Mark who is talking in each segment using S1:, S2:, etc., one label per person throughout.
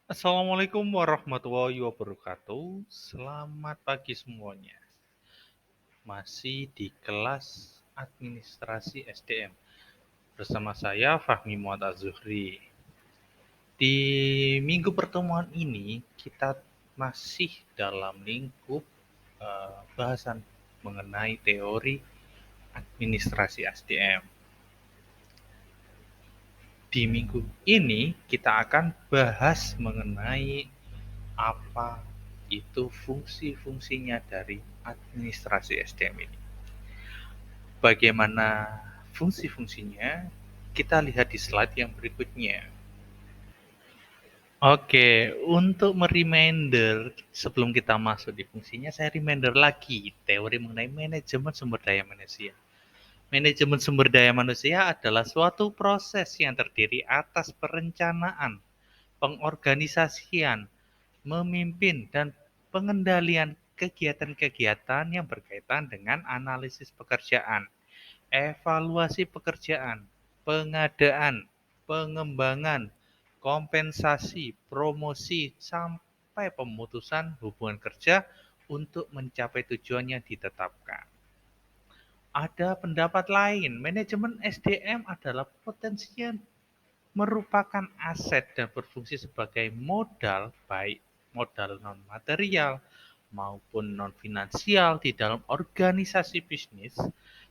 S1: Assalamualaikum warahmatullahi wabarakatuh. Selamat pagi semuanya. Masih di kelas administrasi SDM bersama saya Fahmi Muhammad Az-Zuhri. Di minggu pertemuan ini kita masih dalam lingkup bahasan mengenai teori administrasi SDM. Di minggu ini kita akan bahas mengenai apa itu fungsi-fungsinya dari administrasi SDM ini. Bagaimana fungsi-fungsinya? Kita lihat di slide yang berikutnya. Oke, untuk mereminder sebelum kita masuk di fungsinya, saya reminder lagi teori mengenai manajemen sumber daya manusia. Manajemen sumber daya manusia adalah suatu proses yang terdiri atas perencanaan, pengorganisasian, memimpin, dan pengendalian kegiatan-kegiatan yang berkaitan dengan analisis pekerjaan, evaluasi pekerjaan, pengadaan, pengembangan, kompensasi, promosi, sampai pemutusan hubungan kerja untuk mencapai tujuan yang ditetapkan. Ada pendapat lain, manajemen SDM adalah potensial merupakan aset dan berfungsi sebagai modal, baik modal non-material maupun non-finansial di dalam organisasi bisnis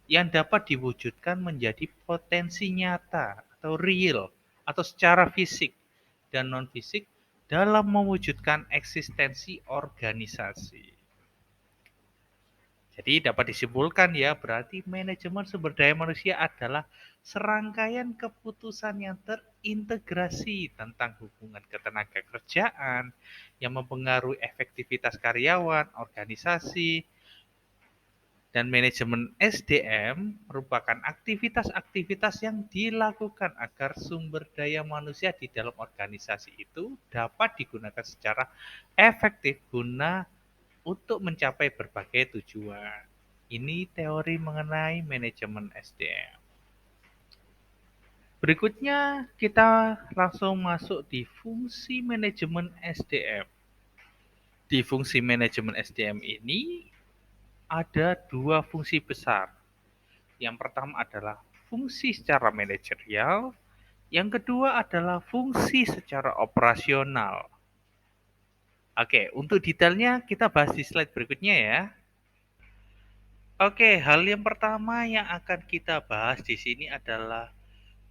S1: yang dapat diwujudkan menjadi potensi nyata atau real atau secara fisik dan non-fisik dalam mewujudkan eksistensi organisasi. Jadi dapat disimpulkan ya, berarti manajemen sumber daya manusia adalah serangkaian keputusan yang terintegrasi tentang hubungan ketenagakerjaan yang mempengaruhi efektivitas karyawan, organisasi, dan manajemen SDM merupakan aktivitas-aktivitas yang dilakukan agar sumber daya manusia di dalam organisasi itu dapat digunakan secara efektif guna untuk mencapai berbagai tujuan. Ini teori mengenai manajemen SDM. Berikutnya kita langsung masuk di fungsi manajemen SDM. Di fungsi manajemen SDM ini ada dua fungsi besar. Yang pertama adalah fungsi secara manajerial, yang kedua adalah fungsi secara operasional. Oke, untuk detailnya kita bahas di slide berikutnya ya. Oke, hal yang pertama yang akan kita bahas di sini adalah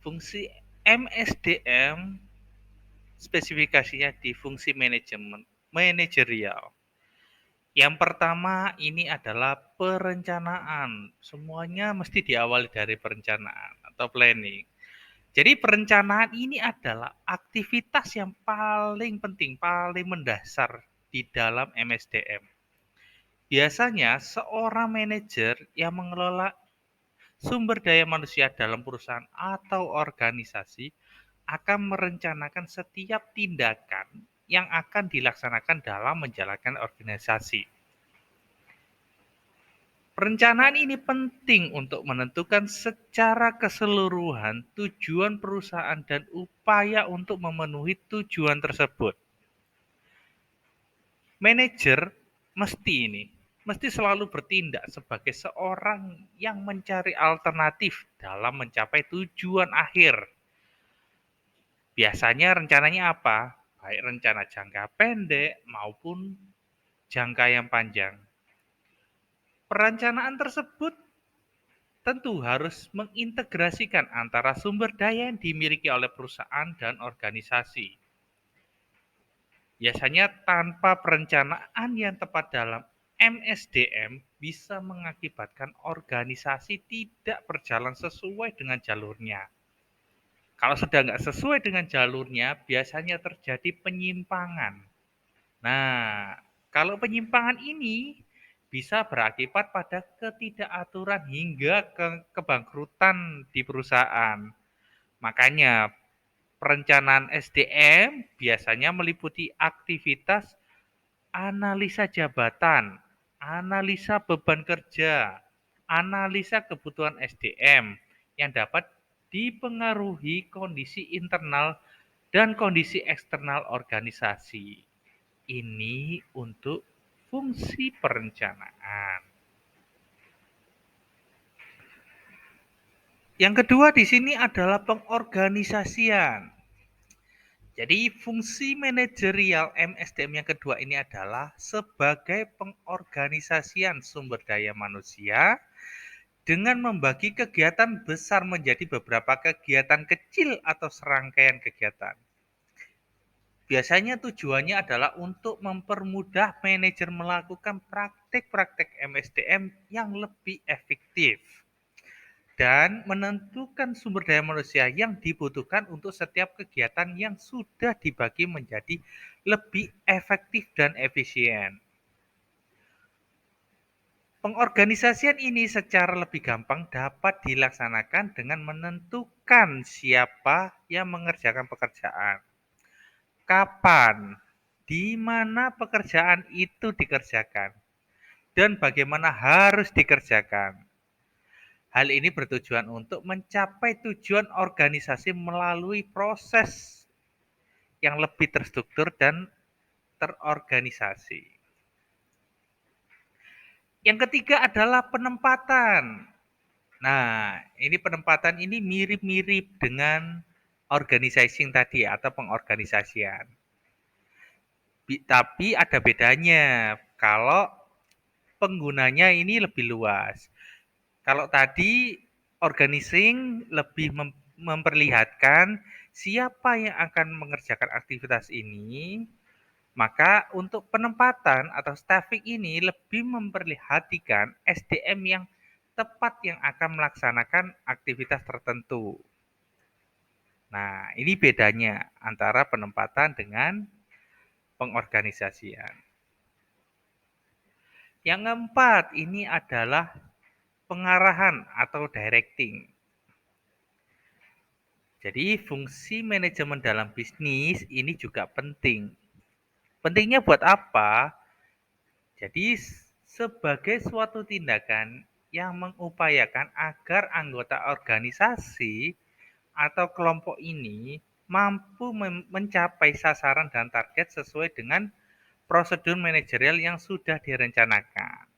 S1: fungsi MSDM, spesifikasinya di fungsi manajemen manajerial. Yang pertama ini adalah perencanaan. Semuanya mesti diawali dari perencanaan atau planning. Jadi perencanaan ini adalah aktivitas yang paling penting, paling mendasar di dalam MSDM. Biasanya seorang manajer yang mengelola sumber daya manusia dalam perusahaan atau organisasi akan merencanakan setiap tindakan yang akan dilaksanakan dalam menjalankan organisasi. Perencanaan ini penting untuk menentukan secara keseluruhan tujuan perusahaan dan upaya untuk memenuhi tujuan tersebut. Manajer mesti selalu bertindak sebagai seorang yang mencari alternatif dalam mencapai tujuan akhir. Biasanya rencananya apa? Baik rencana jangka pendek maupun jangka yang panjang. Perencanaan tersebut tentu harus mengintegrasikan antara sumber daya yang dimiliki oleh perusahaan dan organisasi. Biasanya tanpa perencanaan yang tepat dalam MSDM bisa mengakibatkan organisasi tidak berjalan sesuai dengan jalurnya. Kalau sudah nggak sesuai dengan jalurnya, biasanya terjadi penyimpangan. Nah, kalau penyimpangan ini bisa berakibat pada ketidakaturan hingga kebangkrutan di perusahaan. Makanya, perencanaan SDM biasanya meliputi aktivitas analisa jabatan, analisa beban kerja, analisa kebutuhan SDM yang dapat dipengaruhi kondisi internal dan kondisi eksternal organisasi. Ini untuk fungsi perencanaan. Yang kedua di sini adalah pengorganisasian. Jadi fungsi manajerial MSDM yang kedua ini adalah sebagai pengorganisasian sumber daya manusia dengan membagi kegiatan besar menjadi beberapa kegiatan kecil atau serangkaian kegiatan. Biasanya tujuannya adalah untuk mempermudah manajer melakukan praktek-praktek MSDM yang lebih efektif dan menentukan sumber daya manusia yang dibutuhkan untuk setiap kegiatan yang sudah dibagi menjadi lebih efektif dan efisien. Pengorganisasian ini secara lebih gampang dapat dilaksanakan dengan menentukan siapa yang mengerjakan pekerjaan, kapan, di mana pekerjaan itu dikerjakan, dan bagaimana harus dikerjakan. Hal ini bertujuan untuk mencapai tujuan organisasi melalui proses yang lebih terstruktur dan terorganisasi. Yang ketiga adalah penempatan. Nah, ini penempatan ini mirip-mirip dengan organizing tadi atau pengorganisasian. Tapi ada bedanya kalau penggunanya ini lebih luas. Kalau tadi organizing lebih memperlihatkan siapa yang akan mengerjakan aktivitas ini, maka untuk penempatan atau staffing ini lebih memperlihatkan SDM yang tepat yang akan melaksanakan aktivitas tertentu. Nah, ini bedanya antara penempatan dengan pengorganisasian. Yang keempat, ini adalah pengarahan atau directing. Jadi fungsi manajemen dalam bisnis ini juga penting. Pentingnya buat apa? Jadi sebagai suatu tindakan yang mengupayakan agar anggota organisasi atau kelompok ini mampu mencapai sasaran dan target sesuai dengan prosedur manajerial yang sudah direncanakan.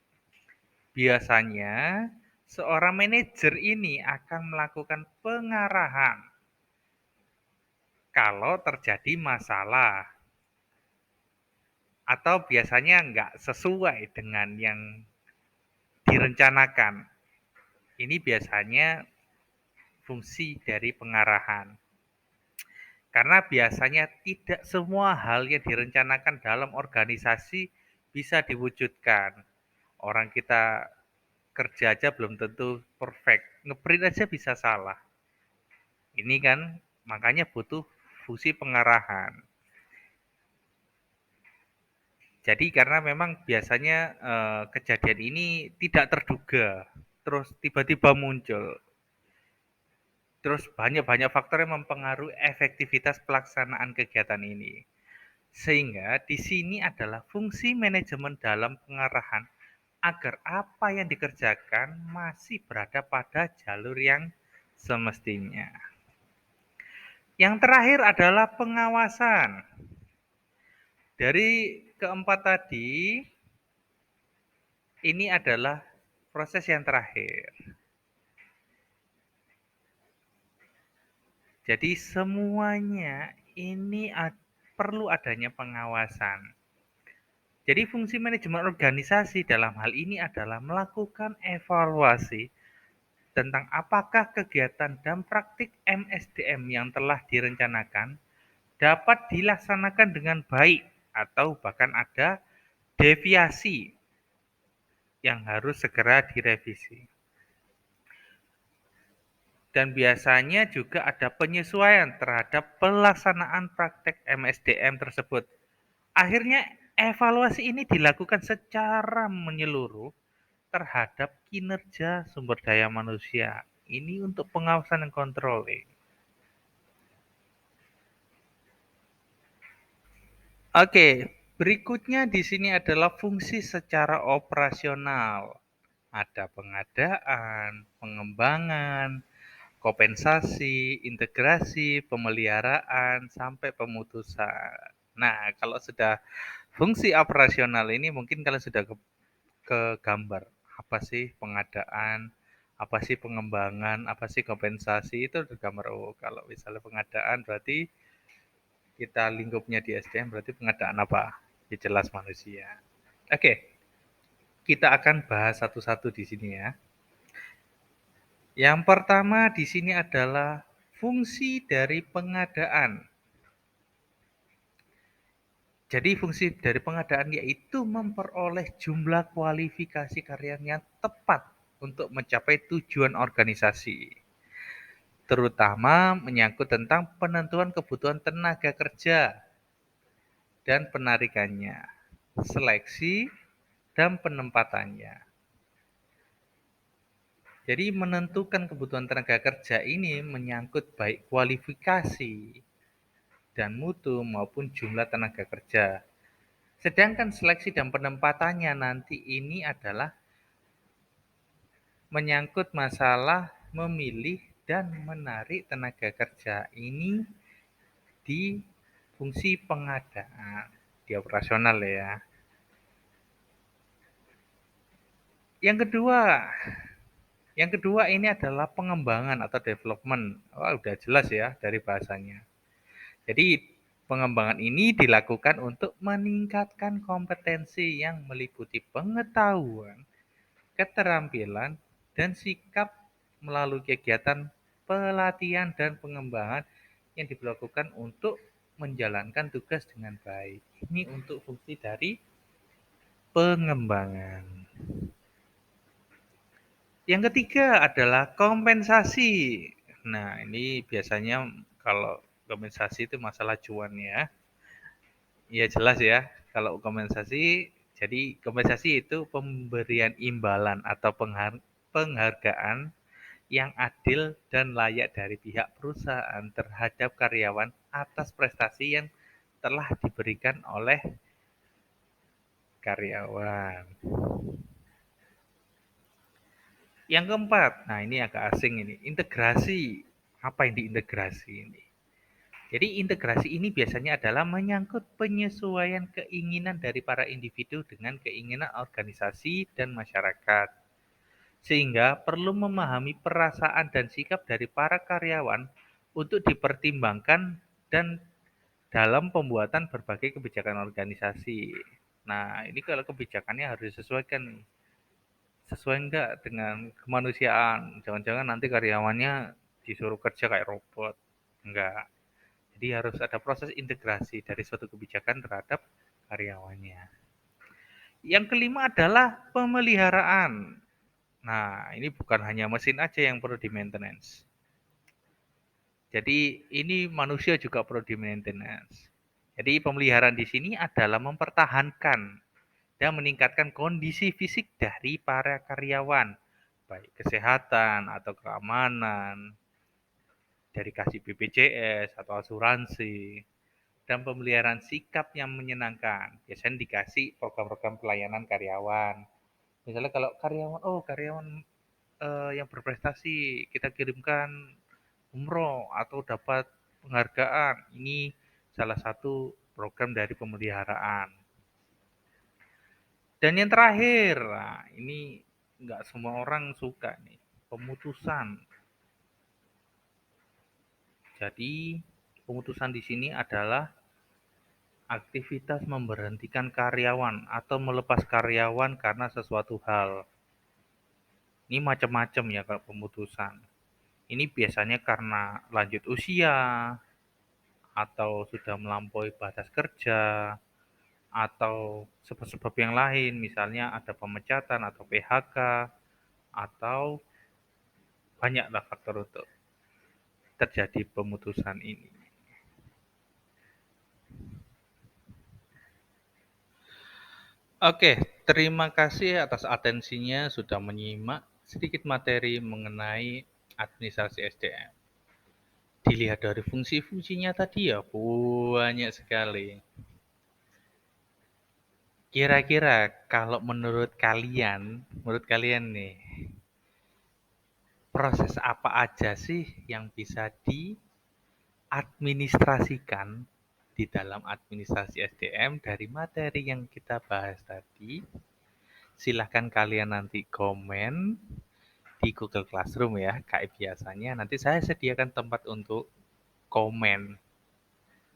S1: Biasanya, seorang manajer ini akan melakukan pengarahan kalau terjadi masalah atau biasanya nggak sesuai dengan yang direncanakan. Ini biasanya fungsi dari pengarahan. Karena biasanya tidak semua hal yang direncanakan dalam organisasi bisa diwujudkan. Orang kita kerja aja belum tentu perfect. Ngeprint aja bisa salah. Ini kan makanya butuh fungsi pengarahan. Jadi karena memang biasanya kejadian ini tidak terduga, terus tiba-tiba muncul. Terus banyak-banyak faktor yang mempengaruhi efektivitas pelaksanaan kegiatan ini. Sehingga di sini adalah fungsi manajemen dalam pengarahan agar apa yang dikerjakan masih berada pada jalur yang semestinya. Yang terakhir adalah pengawasan. Dari keempat tadi, ini adalah proses yang terakhir. Jadi semuanya ini perlu adanya pengawasan. Jadi fungsi manajemen organisasi dalam hal ini adalah melakukan evaluasi tentang apakah kegiatan dan praktik MSDM yang telah direncanakan dapat dilaksanakan dengan baik atau bahkan ada deviasi yang harus segera direvisi. Dan biasanya juga ada penyesuaian terhadap pelaksanaan praktek MSDM tersebut. Akhirnya evaluasi ini dilakukan secara menyeluruh terhadap kinerja sumber daya manusia. Ini untuk pengawasan dan controlling. Oke, berikutnya di sini adalah fungsi secara operasional. Ada pengadaan, pengembangan, kompensasi, integrasi, pemeliharaan, sampai pemutusan. Nah, kalau sudah fungsi operasional ini mungkin kalian sudah kegambar apa sih pengadaan, apa sih pengembangan, apa sih kompensasi, itu udah gambar. Oh, kalau misalnya pengadaan berarti kita lingkupnya di SDM berarti pengadaan apa? Ya jelas manusia. Oke, kita akan bahas satu-satu di sini ya. Yang pertama di sini adalah fungsi dari pengadaan. Jadi fungsi dari pengadaan yaitu memperoleh jumlah kualifikasi karyawan yang tepat untuk mencapai tujuan organisasi. Terutama menyangkut tentang penentuan kebutuhan tenaga kerja dan penarikannya, seleksi, dan penempatannya. Jadi menentukan kebutuhan tenaga kerja ini menyangkut baik kualifikasi dan mutu maupun jumlah tenaga kerja. Sedangkan seleksi dan penempatannya nanti ini adalah menyangkut masalah memilih dan menarik tenaga kerja ini di fungsi pengadaan, di operasional ya. Yang kedua, yang kedua ini adalah pengembangan atau development. Wah, udah jelas ya dari bahasanya. Jadi pengembangan ini dilakukan untuk meningkatkan kompetensi yang meliputi pengetahuan, keterampilan, dan sikap melalui kegiatan pelatihan dan pengembangan yang dilakukan untuk menjalankan tugas dengan baik. Ini untuk fungsi dari pengembangan. Yang ketiga adalah kompensasi. Nah, ini biasanya kalau kompensasi itu masalah cuan ya. Ya jelas ya, kalau kompensasi, jadi kompensasi itu pemberian imbalan atau penghargaan yang adil dan layak dari pihak perusahaan terhadap karyawan atas prestasi yang telah diberikan oleh karyawan. Yang keempat, nah ini agak asing ini, integrasi. Apa yang diintegrasi ini? Jadi integrasi ini biasanya adalah menyangkut penyesuaian keinginan dari para individu dengan keinginan organisasi dan masyarakat. Sehingga perlu memahami perasaan dan sikap dari para karyawan untuk dipertimbangkan dan dalam pembuatan berbagai kebijakan organisasi. Nah, ini kalau kebijakannya harus disesuaikan nih. Sesuai enggak dengan kemanusiaan? Jangan-jangan nanti karyawannya disuruh kerja kayak robot. Enggak. Jadi harus ada proses integrasi dari suatu kebijakan terhadap karyawannya. Yang kelima adalah pemeliharaan. Nah, ini bukan hanya mesin aja yang perlu di maintenance. Jadi ini manusia juga perlu di maintenance. Jadi pemeliharaan di sini adalah mempertahankan dan meningkatkan kondisi fisik dari para karyawan, baik kesehatan atau keamanan, dari kasih BPJS atau asuransi, dan pemeliharaan sikap yang menyenangkan. Biasanya dikasih program-program pelayanan karyawan. Misalnya kalau karyawan, oh karyawan yang berprestasi kita kirimkan umroh atau dapat penghargaan. Ini salah satu program dari pemeliharaan. Dan yang terakhir, nah ini nggak semua orang suka nih, pemutusan. Jadi pemutusan di sini adalah aktivitas memberhentikan karyawan atau melepas karyawan karena sesuatu hal. Ini macam-macam ya kalau pemutusan. Ini biasanya karena lanjut usia, atau sudah melampaui batas kerja, atau sebab-sebab yang lain, misalnya ada pemecatan atau PHK, atau banyaklah faktor untuk terjadi pemutusan ini. Oke, terima kasih atas atensinya sudah menyimak sedikit materi mengenai administrasi SDM. Dilihat dari fungsi-fungsinya tadi ya banyak sekali. Kira-kira kalau menurut kalian nih, proses apa aja sih yang bisa diadministrasikan di dalam administrasi SDM dari materi yang kita bahas tadi? Silahkan kalian nanti komen di Google Classroom ya, kayak biasanya. Nanti saya sediakan tempat untuk komen.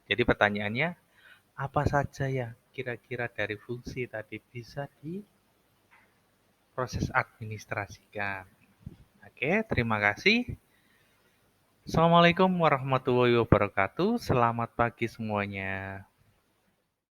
S1: Jadi pertanyaannya, apa saja ya kira-kira dari fungsi tadi bisa diproses administrasikan? Oke, terima kasih. Assalamualaikum warahmatullahi wabarakatuh. Selamat pagi semuanya.